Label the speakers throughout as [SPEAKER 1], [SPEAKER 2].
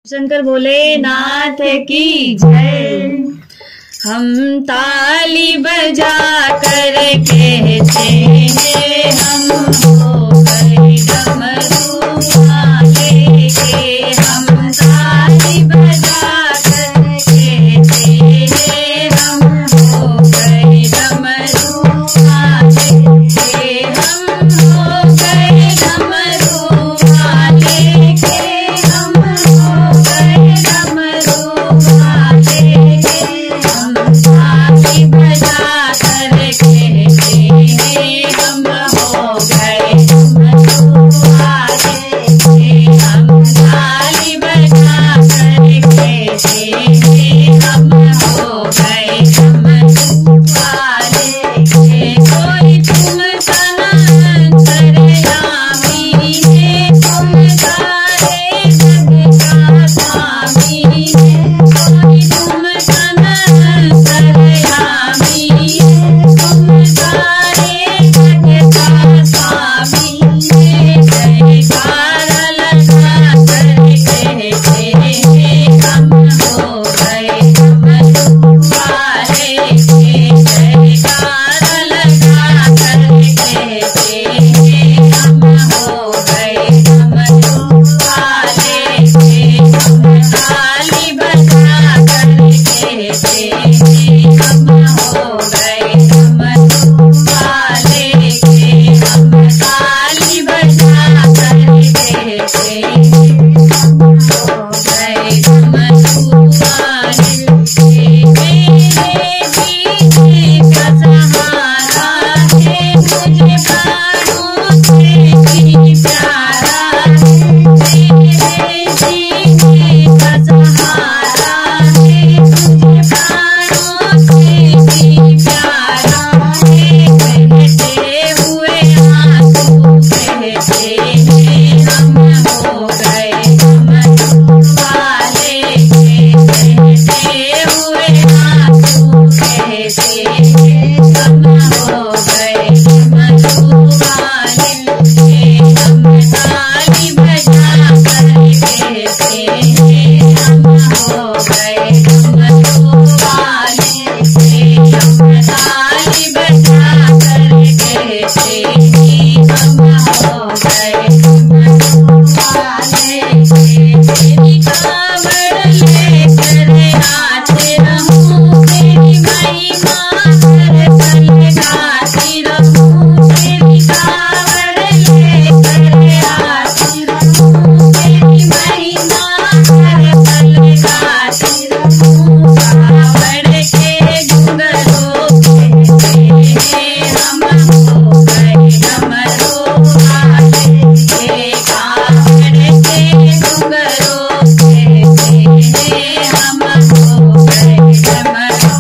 [SPEAKER 1] शंकर भोलेनाथ की जय। हम ताली बजा कर कहते हैं हम हो गए डमरू वाले के। हम ताली बजा कर कहते हैं हम हो गए डमरू वाले के। हम हो गए डमरू वाले के। हम हो गए डमरू वाले के। हम ताली बजा कर कहते हैं हम हो गए डमरू वाले के। हम ताली बजा कर कहते हैं हम हो गए डमरू वाले के। कोई तुम तना अंतर्यामी है, तुम सारे जग का स्वामी है। कोई तुम तना अंतर्यामी है, तुम सारे जग का स्वामी है। जयकारा लगा कर कहते हैं हम हो गए डमरू वाले के। जयकारा लगा कर कहते हैं हम हो गए डमरू वाले के। हम ताली बजा कर कहते हैं हम हो गए डमरू वाले के। हम ताली बजा कर कहते हैं हम हो गए डमरू वाले के। मेरे जीने का सहारा है, मुझे प्राणों से भी प्यारा है। मेरे जीने का सहारा है, मुझे प्राणों से भी प्यारा है। बहते हुए आंसू कहते हैं हम हो गए डमरू वाले के। बहते हुए आंसू कहते हैं हम हो गए डमरू वाले के। हम ताली बजा कर कहते हैं हम हो गए डमरू वाले के। हम ताली बजा कर कहते हैं हम हो गए डमरू वाले के। तेरी कांवड़ लेकर आते रहूं, तेरी महिमा हर पल गाती रहूं। तेरी कांवड़ लेकर आती रहूं, तेरी महिमा हर पल गाती रहूं। कांवड़ के घुंघरू कहते हैं हम हो गए डमरू वाले के। कांवड़ के घुंघरू कहते हैं हम हो गए डमरू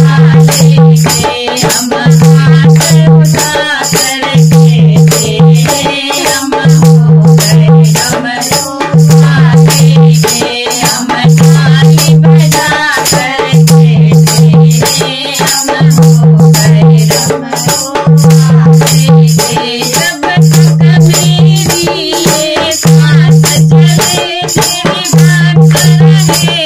[SPEAKER 1] वाले के। हम हाथ उठा कर कहते हैं हम हो गए डमरू वाले के। हम ताली बजा कर कहते हैं हम हो गए डमरू वाले के। जब तक मेरी ये सांस चले, तेरी भक्त रहे